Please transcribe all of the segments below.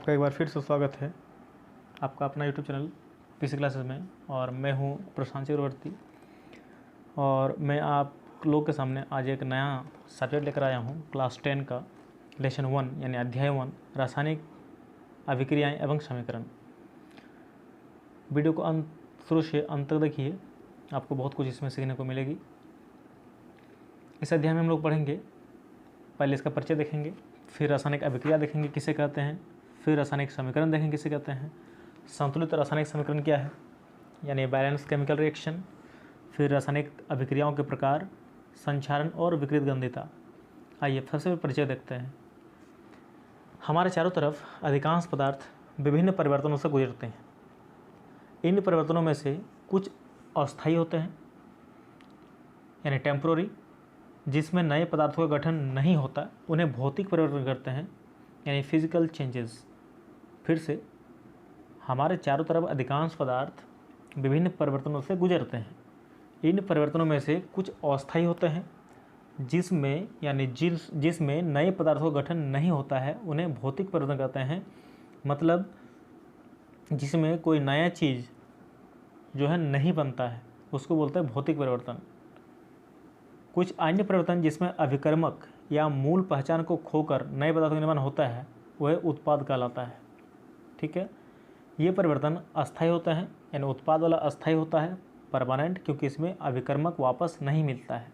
आपका एक बार फिर से स्वागत है आपका अपना यूट्यूब चैनल पीसी क्लासेस में। और मैं हूं प्रशांत चक्रवर्ती और मैं आप लोग के सामने आज एक नया सब्जेक्ट लेकर आया हूं क्लास 10 का लेसन 1 यानी अध्याय 1 रासायनिक अभिक्रियाएं एवं समीकरण। वीडियो को शुरू से अंत तक देखिए, आपको बहुत कुछ इसमें सीखने को मिलेगी। इस अध्याय में हम लोग पढ़ेंगे, पहले इसका परिचय देखेंगे, फिर रासायनिक अभिक्रिया देखेंगे किसे कहते हैं, फिर रासायनिक समीकरण देखेंगे किसे कहते हैं, संतुलित रासायनिक समीकरण क्या है यानी बैलेंस केमिकल रिएक्शन, फिर रासायनिक अभिक्रियाओं के प्रकार, संक्षारण और विकृत गंधिता। आइए सबसे परिचय देखते हैं। हमारे चारों तरफ अधिकांश पदार्थ विभिन्न परिवर्तनों से गुजरते हैं। इन परिवर्तनों में से कुछ अस्थायी होते हैं यानी टेम्पोररी, जिसमें नए पदार्थों का गठन नहीं होता, उन्हें भौतिक परिवर्तन करते हैं यानी फिजिकल चेंजेस। फिर से हमारे चारों तरफ अधिकांश पदार्थ विभिन्न परिवर्तनों से गुजरते हैं। इन परिवर्तनों में से कुछ अस्थायी होते हैं जिसमें नए पदार्थों का गठन नहीं होता है, उन्हें भौतिक परिवर्तन कहते हैं। मतलब जिसमें कोई नया चीज़ जो है नहीं बनता है, उसको बोलते हैं भौतिक परिवर्तन। कुछ अन्य परिवर्तन जिसमें अभिकर्मक या मूल पहचान को खोकर नए पदार्थों का निर्माण होता है, वह उत्पाद कहलाता है। ठीक है, ये परिवर्तन अस्थायी होता है यानी उत्पाद वाला अस्थायी होता है, परमानेंट, क्योंकि इसमें अभिकर्मक वापस नहीं मिलता है।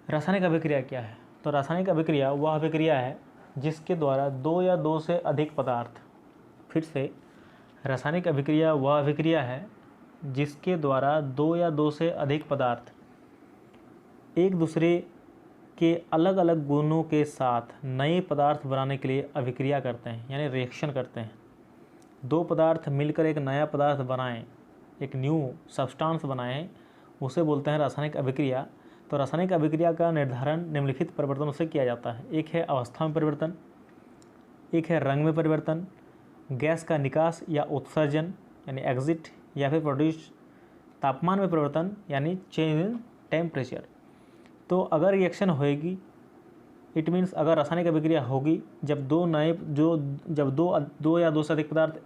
रासायनिक अभिक्रिया क्या है? तो रासायनिक अभिक्रिया वह अभिक्रिया है जिसके द्वारा दो या दो से अधिक पदार्थ, फिर से रासायनिक अभिक्रिया वह अभिक्रिया है जिसके द्वारा दो या दो से अधिक पदार्थ एक दूसरे के अलग अलग गुणों के साथ नए पदार्थ बनाने के लिए अभिक्रिया करते हैं यानी रिएक्शन करते हैं। दो पदार्थ मिलकर एक नया पदार्थ बनाएं, एक न्यू सब्सटेंस बनाएं, उसे बोलते हैं रासायनिक अभिक्रिया। तो रासायनिक अभिक्रिया का निर्धारण निम्नलिखित परिवर्तनों से किया जाता है। एक है अवस्था में परिवर्तन, एक है रंग में परिवर्तन, गैस का निकास या उत्सर्जन यानी एग्जिट या फिर प्रोड्यूस, तापमान में परिवर्तन यानी चेंज इन टेम्परेचर। तो अगर रिएक्शन होएगी, इट मीन्स अगर रासायनिक अभिक्रिया होगी जब दो या दो से अधिक पदार्थ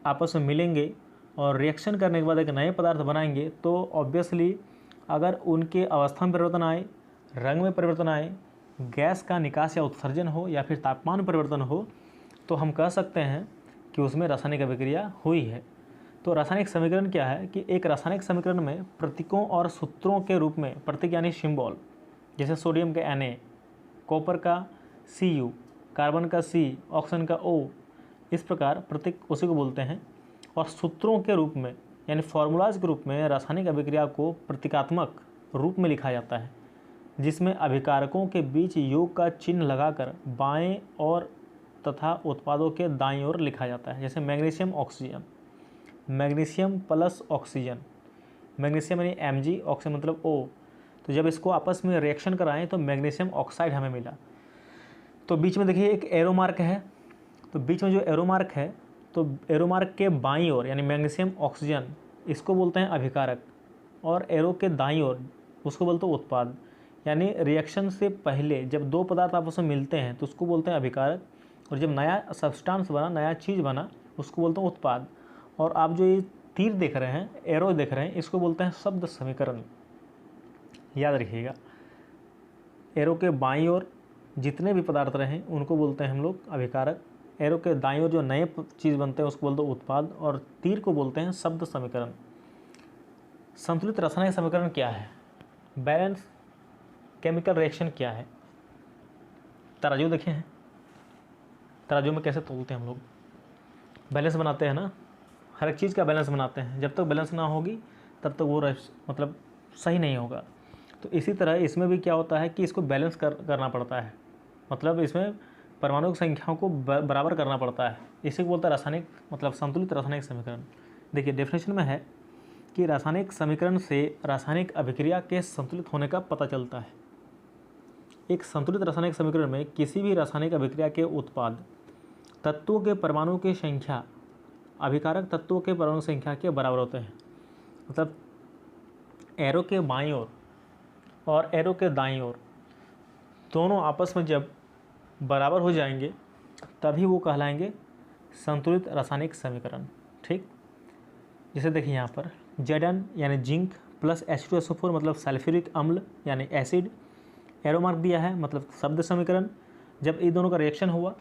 आपस में मिलेंगे और रिएक्शन करने के बाद एक नए पदार्थ बनाएंगे, तो ऑब्वियसली अगर उनके अवस्था में परिवर्तन आए, रंग में परिवर्तन आए, गैस का निकास या उत्सर्जन हो या फिर तापमान में परिवर्तन हो, तो हम कह सकते हैं कि उसमें रासायनिक अभिक्रिया हुई है। तो रासायनिक समीकरण क्या है कि एक रासायनिक समीकरण में प्रतीकों और सूत्रों के रूप में, प्रतीक यानी सिंबल, जैसे सोडियम का Na, कॉपर का Cu, कार्बन का C, ऑक्सीजन का O, इस प्रकार प्रतीक उसी को बोलते हैं। और सूत्रों के रूप में यानी फॉर्मूलाज के रूप में रासायनिक अभिक्रिया को प्रतीकात्मक रूप में लिखा जाता है, जिसमें अभिकारकों के बीच योग का चिन्ह लगाकर बाएं और तथा उत्पादों के दाईं ओर लिखा जाता है। जैसे magnesium oxygen, magnesium plus oxygen, magnesium यानी Mg, ऑक्सीजन मतलब O। तो जब इसको आपस में रिएक्शन कराएं तो मैग्नीशियम ऑक्साइड हमें मिला। तो बीच में देखिए एक एरो मार्क है, तो बीच में जो एरो मार्क है, तो एरो मार्क के बाईं ओर यानी मैग्नीशियम ऑक्सीजन, इसको बोलते हैं अभिकारक, और एरो के दाईं ओर उसको बोलते हैं उत्पाद। यानी रिएक्शन से पहले जब दो पदार्थ आपस में मिलते हैं तो उसको बोलते हैं अभिकारक, और जब नया सब्सटेंस बना, नया चीज़ बना, उसको बोलते हैं उत्पाद। और आप जो ये तीर देख रहे हैं, एरो देख रहे हैं, इसको बोलते हैं शब्द समीकरण। याद रखिएगा, एरो के बाईं ओर जितने भी पदार्थ रहें उनको बोलते हैं हम लोग अभिकारक, एरो के दाईं ओर जो नए चीज़ बनते हैं उसको बोलते हैं उत्पाद, और तीर को बोलते हैं शब्द समीकरण। संतुलित रासायनिक समीकरण क्या है? बैलेंस केमिकल रिएक्शन क्या है? तराजू देखे हैं, तराजू में कैसे तोलते हैं हम लोग, बैलेंस बनाते हैं ना, हर एक चीज़ का बैलेंस बनाते हैं। जब तक बैलेंस ना होगी तब तक वो मतलब सही नहीं होगा। तो इसी तरह इसमें भी क्या होता है कि इसको बैलेंस करना पड़ता है, मतलब इसमें परमाणु संख्याओं को बराबर करना पड़ता है। इसी को बोलता है रासायनिक, मतलब संतुलित रासायनिक समीकरण। देखिए डेफिनेशन में है कि रासायनिक समीकरण से रासायनिक अभिक्रिया के संतुलित होने का पता चलता है। एक संतुलित रासायनिक समीकरण में किसी भी रासायनिक अभिक्रिया के उत्पाद तत्वों के परमाणु की संख्या अभिकारक तत्वों के परमाणु संख्या के बराबर होते हैं। मतलब एरो के बाईं ओर और एरो के दाईं ओर दोनों आपस में जब बराबर हो जाएंगे तभी वो कहलाएंगे संतुलित रासायनिक समीकरण। ठीक, जैसे देखिए यहाँ पर Zn यानी जिंक प्लस H2SO4 मतलब सल्फ्यूरिक अम्ल यानी एसिड, एरो मार्क दिया है मतलब शब्द समीकरण। जब इन दोनों का रिएक्शन हुआ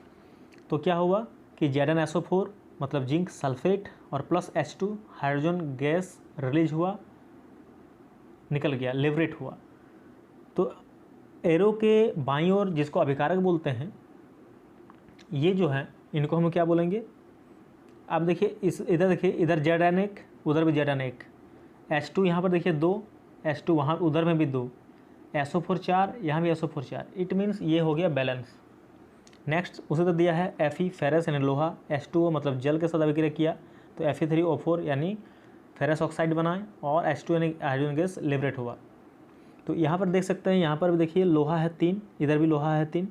तो क्या हुआ कि Zn SO4 मतलब जिंक सल्फेट और plus H2 hydrogen gas release हुआ, निकल गया, लिबरेट हुआ। तो एरो के बाईं ओर जिसको अभिकारक बोलते हैं, ये जो है इनको हम क्या बोलेंगे। अब देखिए इस इधर देखिए, इधर Zn1 उधर भी Zn1, H2 यहाँ पर देखिए 2, H2 वहाँ उधर में भी 2, SO4 4, यहाँ भी SO4 4। इट मीन्स ये हो गया बैलेंस। नेक्स्ट उसे तो दिया है Fe फेरस यानी लोहा, H2O मतलब जल के साथ अभिक्रिया किया तो Fe3O4 यानी फेरस ऑक्साइड बनाए और H2 यानी हाइड्रोजन गैस लिबरेट हुआ। तो यहाँ पर देख सकते हैं, यहाँ पर भी देखिए लोहा है 3, इधर भी लोहा है 3,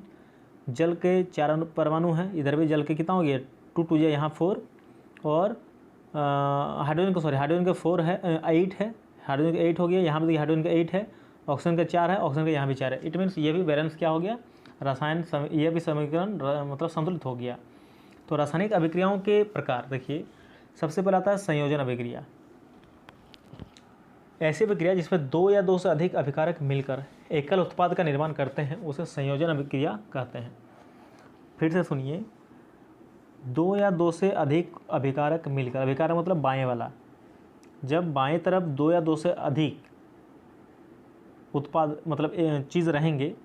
जल के 4 परमाणु हैं, इधर भी जल के कितना हो गया 2 2 यहाँ 4, और हाइड्रोजन का 4 है, 8 है, हाइड्रोजन का 8 हो गया। यहाँ पर देखिए हाइड्रोजन का 8 है, ऑक्सीजन का 4 है, ऑक्सीजन का यहाँ भी 4 है। इट मीन्स ये भी बैलेंस क्या हो गया, ये भी समीकरण मतलब संतुलित हो गया। तो रासायनिक अभिक्रियाओं के प्रकार देखिए, सबसे पहले आता है संयोजन अभिक्रिया। ऐसी अभिक्रिया जिसमें 2 या 2 से अधिक अभिकारक मिलकर एकल उत्पाद का निर्माण करते हैं उसे संयोजन अभिक्रिया कहते हैं। फिर से सुनिए, 2 या 2 से अधिक अभिकारक मिलकर, अभिकारक मतलब बाएं वाला, जब बाएं तरफ 2 या 2 से अधिक उत्पाद मतलब चीज़ रहेंगे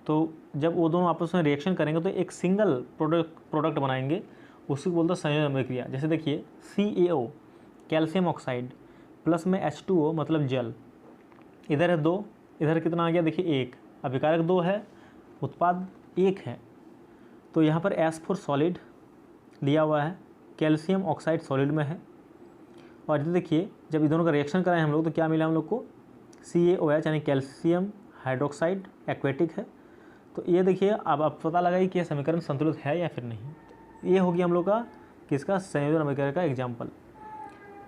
तो जब वो दोनों आपस में रिएक्शन करेंगे तो एक सिंगल प्रोडक्ट बनाएंगे, उसी को बोलते हैं संयोजन अभिक्रिया। जैसे देखिए CaO कैल्शियम ऑक्साइड प्लस में H2O मतलब जल, इधर है 2, इधर कितना आ गया देखिए 1, अभिकारक 2 है, उत्पाद 1 है। तो यहाँ पर S4 सॉलिड लिया हुआ है, कैल्शियम ऑक्साइड सॉलिड में है। और इधर देखिए जब इन दोनों का रिएक्शन कराएं हम लोग तो क्या मिला हम लोग को, CaOH यानी कैल्शियम हाइड्रोक्साइड एक्वेटिक है। तो ये देखिए अब आप पता लगाइए कि यह समीकरण संतुलित है या फिर नहीं। ये हो गया हम लोग का किसका, संयोजन अभिक्रिया का एग्जाम्पल।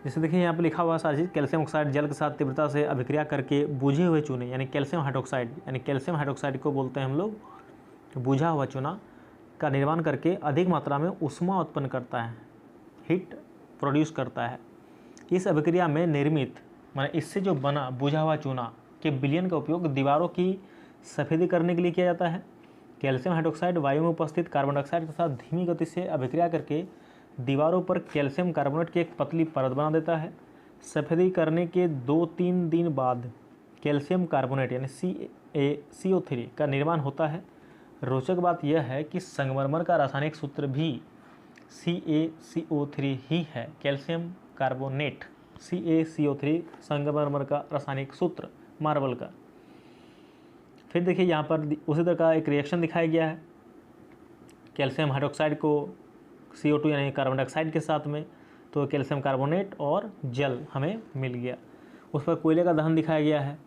जैसे देखिए यहाँ पे लिखा हुआ सारी चीज़, कैल्शियम ऑक्साइड जल के साथ तीव्रता से अभिक्रिया करके बुझे हुए चूने यानी कैल्शियम हाइड्रोक्साइड को बोलते हैं हम लोग बुझा हुआ चूना का निर्माण करके अधिक मात्रा में ऊष्मा उत्पन्न करता है, हीट प्रोड्यूस करता है। इस अभिक्रिया में निर्मित माने इससे जो बना बुझा हुआ चूना के विलयन का उपयोग दीवारों की सफेदी करने के लिए किया जाता है। कैल्शियम हाइड्रोक्साइड वायु में उपस्थित कार्बन डाइऑक्साइड के साथ धीमी गति से अभिक्रिया करके दीवारों पर कैल्शियम कार्बोनेट की एक पतली परत बना देता है। सफेदी करने के 2-3 दिन बाद कैल्शियम कार्बोनेट यानी CO3 का निर्माण होता है। रोचक बात यह है कि संगमरमर का रासायनिक सूत्र भी CaCO3 ही है। कैल्शियम कार्बोनेट CaCO3 संगमरमर का रासायनिक सूत्र मार्बल का। फिर देखिए यहाँ पर उसी तरह का एक रिएक्शन दिखाया गया है, कैल्शियम हाइड्रोक्साइड को CO2 यानी कार्बन डाइऑक्साइड के साथ में, तो कैल्शियम कार्बोनेट और जल हमें मिल गया। उस पर कोयले का दहन दिखाया गया है।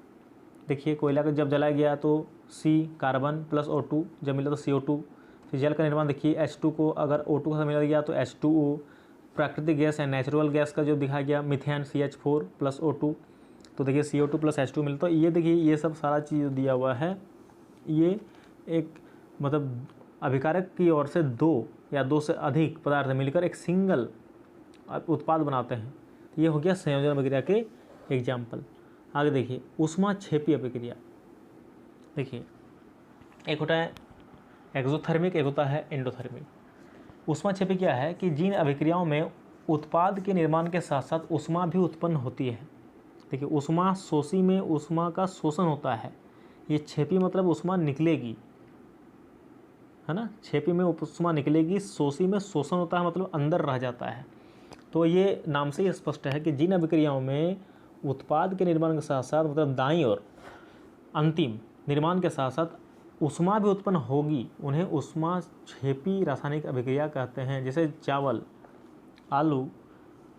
देखिए कोयला का जब जलाया गया तो C कार्बन प्लस O2 जब मिला तो CO2। फिर जल का निर्माण देखिए H2 को अगर O2 के साथ मिला गया तो H2O। प्राकृतिक गैस या नेचुरल गैस का जो दिखाया गया मिथेन CH4 प्लस O2, तो देखिए CO2 प्लस H2 मिलता है। ये देखिए ये सब सारा चीज़ दिया हुआ है, ये एक मतलब अभिकारक की ओर से 2 या 2 से अधिक पदार्थ मिलकर एक सिंगल उत्पाद बनाते हैं। ये हो गया संयोजन अभिक्रिया के एग्जाम्पल। आगे देखिए ऊष्माक्षेपी अभिक्रिया। देखिए एक होता है एक्सोथर्मिक, एक होता है एंडोथर्मिक। ऊष्माक्षेपी क्या है कि जिन अभिक्रियाओं में उत्पाद के निर्माण के साथ साथ ऊष्मा भी उत्पन्न होती है। देखिए ऊष्मा शोषी में ऊष्मा का शोषण होता है, ये क्षेपी मतलब ऊष्मा निकलेगी, है ना, क्षेपी में ऊष्मा निकलेगी, शोषी में शोषण होता है मतलब अंदर रह जाता है। तो ये नाम से ही स्पष्ट है कि जिन अभिक्रियाओं में उत्पाद के निर्माण के साथ साथ मतलब दाईं और अंतिम निर्माण के साथ साथ ऊष्मा भी उत्पन्न होगी उन्हें ऊष्माक्षेपी रासायनिक अभिक्रिया कहते हैं। जैसे चावल, आलू,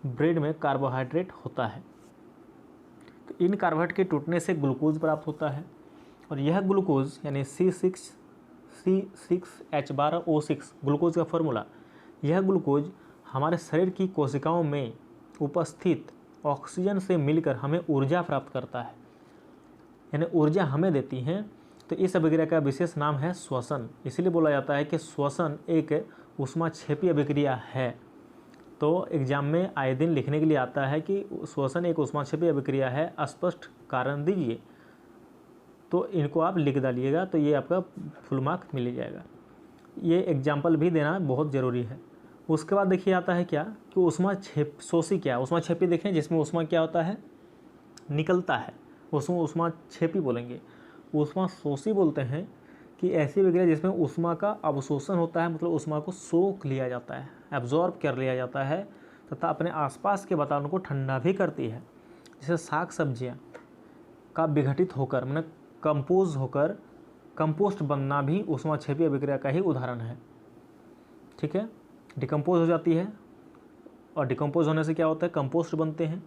ब्रेड में कार्बोहाइड्रेट होता है, तो इन कार्बोहाइड्रेट के टूटने से ग्लूकोज प्राप्त होता है और यह ग्लूकोज यानी C6H12O6 ग्लूकोज का फॉर्मूला, यह ग्लूकोज हमारे शरीर की कोशिकाओं में उपस्थित ऑक्सीजन से मिलकर हमें ऊर्जा प्राप्त करता है, यानी ऊर्जा हमें देती हैं तो इस अभिक्रिया का विशेष नाम है श्वसन। इसीलिए बोला जाता है कि श्वसन एक ऊष्माक्षेपी अभिक्रिया है। तो एग्जाम में आए दिन लिखने के लिए आता है कि श्वसन एक ऊष्माक्षेपी अभिक्रिया है, स्पष्ट कारण दीजिए। तो इनको आप लिख डालिएगा, तो ये आपका फुल मार्क मिल जाएगा। ये एग्जाम्पल भी देना बहुत ज़रूरी है। उसके बाद देखिए आता है क्या कि ऊष्माक्षेपी क्या है। ऊष्माक्षेपी देखें जिसमें ऊष्मा क्या होता है, निकलता है, उसमें ऊष्माक्षेपी बोलेंगे। ऊष्माशोषी बोलते हैं कि ऐसी अभिक्रिया जिसमें ऊष्मा का अवशोषण होता है, मतलब ऊष्मा को सोख लिया जाता है, एब्जॉर्ब कर लिया जाता है तथा अपने आसपास के वातावरण को ठंडा भी करती है। जैसे साग सब्जियाँ का विघटित होकर मैंने कंपोज होकर कंपोस्ट बनना भी ऊष्माक्षेपी अभिक्रिया का ही उदाहरण है। ठीक है, डिकम्पोज हो जाती है और डिकम्पोज होने से क्या होता है, कंपोस्ट बनते हैं,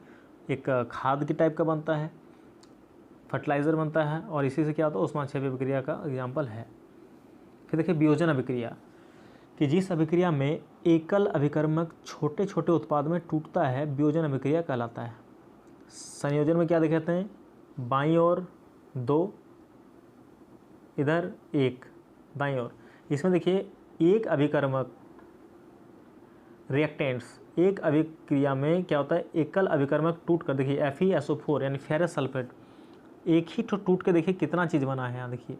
एक खाद की टाइप का बनता है, फर्टिलाइज़र बनता है, और इसी से क्या होता है ऊष्माक्षेपी अभिक्रिया का एग्जाम्पल है। फिर देखिए वियोजन अभिक्रिया, कि जिस अभिक्रिया में एकल अभिकर्मक छोटे छोटे उत्पाद में टूटता है वियोजन अभिक्रिया कहलाता है। संयोजन में क्या दिखाते हैं, बाईं ओर 2, इधर 1, दाईं ओर। इसमें देखिए एक अभिकर्मक रिएक्टेंट्स, एक अभिक्रिया में क्या होता है एकल अभिकर्मक टूट कर, देखिए FeSO4 यानी फेरस सल्फेट, एक ही टूट के देखिए कितना चीज़ बना है। यहाँ देखिए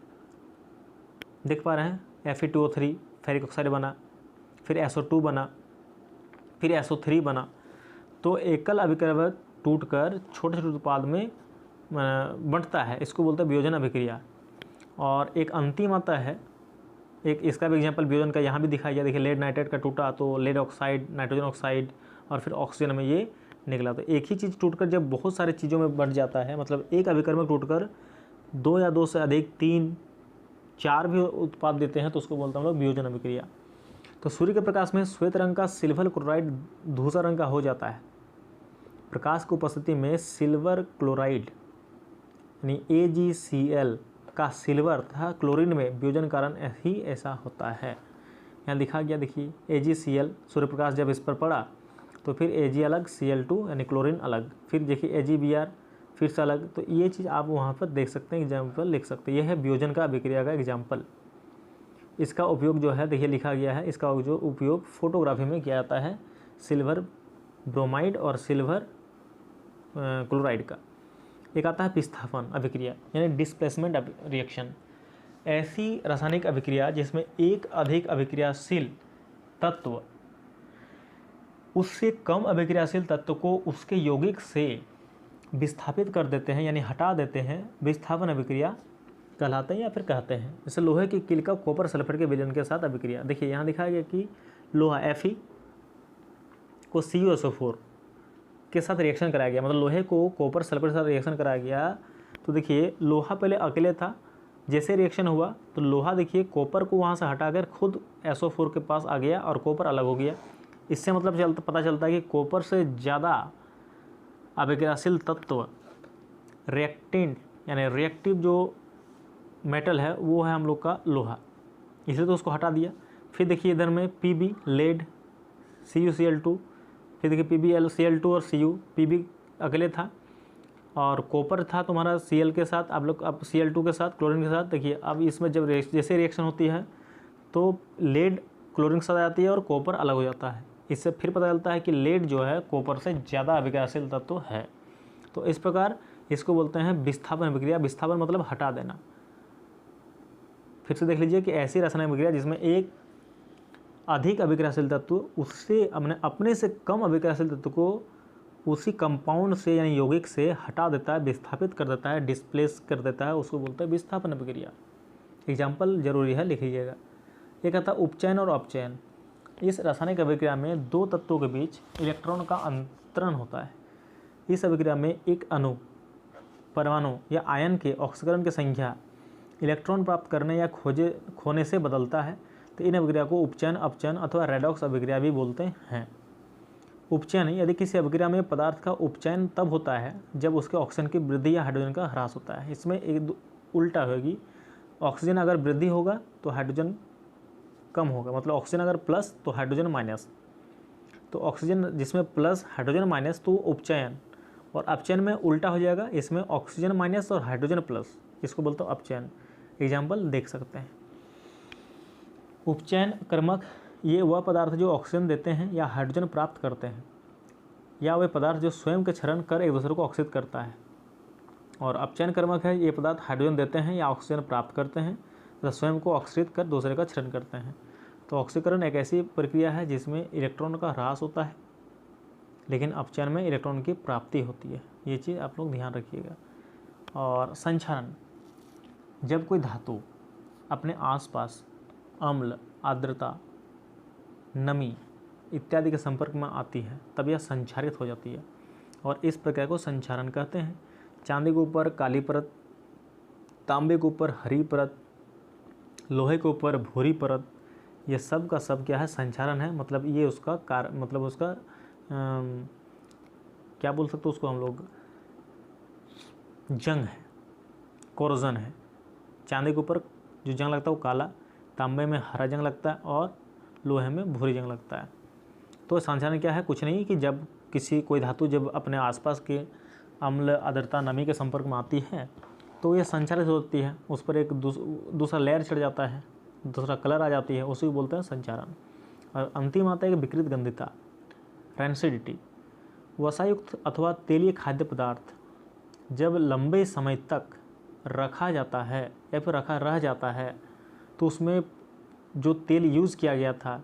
देख पा रहे हैं, Fe2O3 फेरिक ऑक्साइड बना, फिर SO2 बना, फिर SO3 बना। तो एकल अभिकर्मक टूटकर छोटे छोटे उत्पाद में बंटता है, इसको बोलते हैं वियोजन अभिक्रिया। और एक अंतिम आता है, एक इसका भी एग्जांपल वियोजन का यहाँ भी दिखाया गया। देखिए लेड नाइट्रेट का टूटा तो लेड ऑक्साइड, नाइट्रोजन ऑक्साइड और फिर ऑक्सीजन में ये निकला। तो एक ही चीज़ टूटकर जब बहुत सारे चीज़ों में बंट जाता है, मतलब एक अभिकर्मक टूटकर 2 या 2 से अधिक 3, 4 भी उत्पाद देते हैं, तो उसको बोलते हैं हम लोग वियोजन अभिक्रिया। तो सूर्य के प्रकाश में श्वेत रंग का सिल्वर क्लोराइड धूसर रंग का हो जाता है। प्रकाश की उपस्थिति में सिल्वर क्लोराइड यानी AgCl का सिल्वर तथा क्लोरीन में वियोजन कारण ही ऐसा होता है। यहाँ लिखा गया देखिए AgCl, सूर्य प्रकाश जब इस पर पड़ा तो फिर Ag अलग, Cl2 यानी क्लोरीन अलग, फिर देखिए AgBr फिर से अलग। तो ये चीज़ आप वहाँ पर देख सकते हैं, एग्जाम्पल लिख सकते हैं। यह है वियोजन का अभिक्रिया का एग्जाम्पल। इसका उपयोग जो है देखिए लिखा गया है, इसका जो उपयोग फोटोग्राफी में किया जाता है, सिल्वर ब्रोमाइड और सिल्वर क्लोराइड का। एक आता है विस्थापन अभिक्रिया यानी डिस्प्लेसमेंट रिएक्शन। ऐसी रासायनिक अभिक्रिया जिसमें एक अधिक अभिक्रियाशील तत्व उससे कम अभिक्रियाशील तत्व को उसके यौगिक से विस्थापित कर देते हैं यानी हटा देते हैं, विस्थापन अभिक्रिया कहलाते हैं या फिर कहते हैं। जैसे लोहे की कील का कॉपर सल्फेट के विलयन के साथ अभिक्रिया। देखिए यहाँ दिखाया गया कि लोहा Fe को CuSO4 के साथ रिएक्शन कराया गया, मतलब लोहे को कॉपर सल्फेट के साथ रिएक्शन कराया गया। तो देखिए लोहा पहले अकेले था, जैसे रिएक्शन हुआ तो लोहा देखिए कॉपर को वहाँ से हटाकर खुद SO4 के पास आ गया और कॉपर अलग हो गया। इससे मतलब पता चलता है कि कॉपर से ज़्यादा अभिक्रियाशील तत्व रिएक्टेंट यानी रिएक्टिव जो मेटल है वो है हम लोग का लोहा, इसलिए तो उसको हटा दिया। फिर देखिए इधर में Pb लेड CuCl2, फिर देखिए PbCl2 और Pb अकेले था और कॉपर था तुम्हारा Cl के साथ, आप लोग अब Cl2 के साथ क्लोरीन के साथ। देखिए अब इसमें जब जैसे रिएक्शन होती है तो लेड क्लोरीन के साथ आ जाती है और कॉपर अलग हो जाता है। इससे फिर पता चलता है कि लेड जो है कॉपर से ज़्यादा अभिक्रियाशील तत्व है। तो इस प्रकार इसको बोलते हैं विस्थापन अभिक्रिया। विस्थापन मतलब हटा देना। फिर से देख लीजिए कि ऐसी रासायनिक अभिक्रिया जिसमें एक अधिक अभिक्रियाशील तत्व उससे अपने से कम अभिक्रियाशील तत्व को उसी कंपाउंड से यानी यौगिक से हटा देता है, विस्थापित कर देता है, डिस्प्लेस कर देता है, उसको बोलते हैं विस्थापन अभिक्रिया। एग्जाम्पल जरूरी है, लिख लीजिएगा। एक आता है उपचयन और अपचयन। इस रासायनिक अभिक्रिया में दो तत्वों के बीच इलेक्ट्रॉन का अंतरण होता है। इस अभिक्रिया में एक अणु, परमाणु या आयन के ऑक्सीकरण की संख्या इलेक्ट्रॉन प्राप्त करने या खोने से बदलता है। तो इन अभिक्रिया को उपचयन, अपचयन अथवा रेडॉक्स अभिक्रिया भी बोलते हैं। उपचयन यदि किसी अभिक्रिया में पदार्थ का उपचयन तब होता है जब उसके ऑक्सीजन की वृद्धि या हाइड्रोजन का ह्रास होता है। इसमें एक उल्टा होगी, ऑक्सीजन अगर वृद्धि होगा तो हाइड्रोजन कम होगा, मतलब ऑक्सीजन अगर प्लस तो हाइड्रोजन माइनस। तो ऑक्सीजन जिसमें प्लस हाइड्रोजन माइनस तो उपचयन, और अपचयन में उल्टा हो जाएगा, इसमें ऑक्सीजन माइनस और हाइड्रोजन प्लस, इसको बोलते हैं अपचयन। एग्जाम्पल देख सकते हैं। उपचयन कर्मक ये वह पदार्थ जो ऑक्सीजन देते हैं या हाइड्रोजन प्राप्त करते हैं, या वे पदार्थ जो स्वयं के क्षरण कर एक दूसरे को ऑक्सीकृत करता है। और अपचयन कर्मक है ये पदार्थ हाइड्रोजन देते हैं या ऑक्सीजन प्राप्त करते हैं तथा स्वयं को ऑक्सीकृत कर दूसरे का क्षरण करते हैं। तो ऑक्सीकरण एक ऐसी प्रक्रिया है जिसमें इलेक्ट्रॉन का ह्रास होता है, लेकिन अपचयन में इलेक्ट्रॉन की प्राप्ति होती है। ये चीज़ आप लोग ध्यान रखिएगा। और संक्षारण, जब कोई धातु अपने आसपास अम्ल, आर्द्रता, नमी इत्यादि के संपर्क में आती है तब यह संक्षारित हो जाती है और इस प्रक्रिया को संक्षारण कहते हैं। चांदी के ऊपर काली परत, तांबे के ऊपर हरी परत, लोहे के ऊपर भूरी परत, ये सब का सब क्या है, संक्षारण है। मतलब ये उसका मतलब उसका क्या बोल सकते हो उसको हम लोग, जंग है, कोरोजन है। चांदी के ऊपर जो जंग लगता है वो काला, तांबे में हरा जंग लगता है और लोहे में भूरी जंग लगता है। तो संक्षारण क्या है, कुछ नहीं कि जब कोई धातु जब अपने आसपास के अम्ल, आर्द्रता, नमी के संपर्क में आती है तो ये संक्षारित होती है, उस पर एक दूसरा लेयर चढ़ जाता है, दूसरा कलर आ जाती है, उसी को बोलते हैं संक्षारण। और अंतिम आता है कि विकृत गंधिता, रैंसिडिटी। वसायुक्त अथवा तेलीय खाद्य पदार्थ जब लंबे समय तक रखा जाता है या फिर रखा रह जाता है तो उसमें जो तेल यूज़ किया गया था,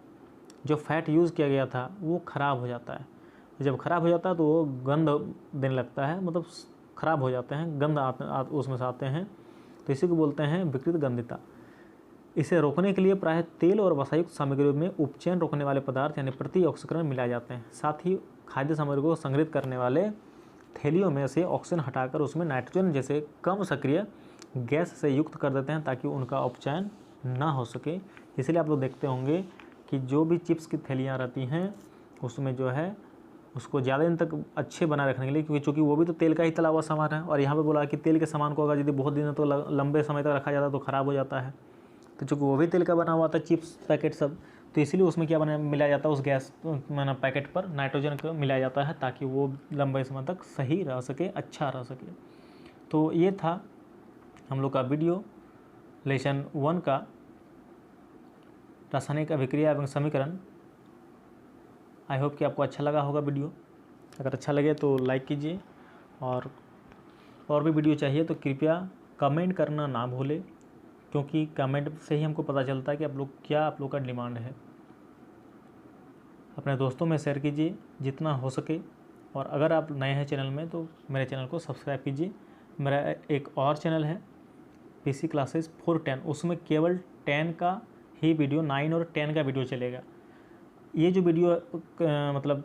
जो फैट यूज़ किया गया था, वो ख़राब हो जाता है। जब ख़राब हो जाता है तो वो गंध देने लगता है, मतलब ख़राब हो जाते हैं, गंध उसमें से आते हैं, तो इसी को बोलते हैं विकृत गंधिता। इसे रोकने के लिए प्रायः तेल और वसायुक्त सामग्रियों में उपचयन रोकने वाले पदार्थ यानी प्रति ऑक्सीकरण मिलाए जाते हैं। साथ ही खाद्य सामग्री को संग्रहित करने वाले थैलियों में से ऑक्सीजन हटाकर उसमें नाइट्रोजन जैसे कम सक्रिय गैस से युक्त कर देते हैं ताकि उनका उपचयन ना हो सके। इसलिए आप लोग देखते होंगे कि जो भी चिप्स की थैलियाँ रहती हैं उसमें जो है उसको ज़्यादा दिन तक अच्छे बनाए रखने के लिए, क्योंकि चूँकि वो भी तो तेल का ही तला हुआ सामान है। और यहाँ पे बोला कि तेल के सामान को अगर यदि बहुत दिन तो लंबे समय तक रखा जाता है तो ख़राब हो जाता है। तो चूँकि वो भी तेल का बना हुआ था चिप्स पैकेट सब, तो इसीलिए उसमें क्या मिलाया जाता है, उस गैस माना पैकेट पर नाइट्रोजन को मिलाया जाता है ताकि वो लंबे समय तक सही रह सके, अच्छा रह सके। तो ये था हम लोग का वीडियो लेसन 1 का रासायनिक अभिक्रिया एवं समीकरण। आई होप कि आपको अच्छा लगा होगा वीडियो। अगर अच्छा लगे तो लाइक कीजिए और भी वीडियो चाहिए तो कृपया कमेंट करना ना भूलें, क्योंकि कमेंट से ही हमको पता चलता है कि आप लोग का डिमांड है। अपने दोस्तों में शेयर कीजिए जितना हो सके, और अगर आप नए हैं चैनल में तो मेरे चैनल को सब्सक्राइब कीजिए। मेरा एक और चैनल है पीसी क्लासेस 410, उसमें केवल 10 का ही वीडियो, 9 और 10 का वीडियो चलेगा। ये जो वीडियो मतलब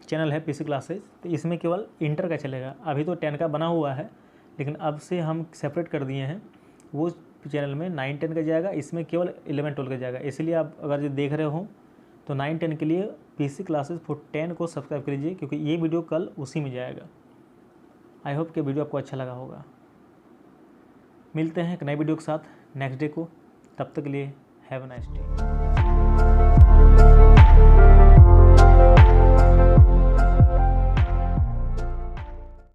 चैनल है पीसी क्लासेस, तो इसमें केवल इंटर का चलेगा। अभी तो 10 का बना हुआ है, लेकिन अब से हम सेपरेट कर दिए हैं, वो चैनल में 9-10 का जाएगा, इसमें केवल 11-12 का जाएगा। इसलिए आप अगर ये देख रहे हो तो 9-10 के लिए पीसी क्लासेस 410 को सब्सक्राइब कीजिए, क्योंकि ये वीडियो कल उसी में जाएगा। आई होप कि वीडियो आपको अच्छा लगा होगा। मिलते हैं एक नए वीडियो के साथ नेक्स्ट डे को, तब तक के लिए हैव अ नाइस डे।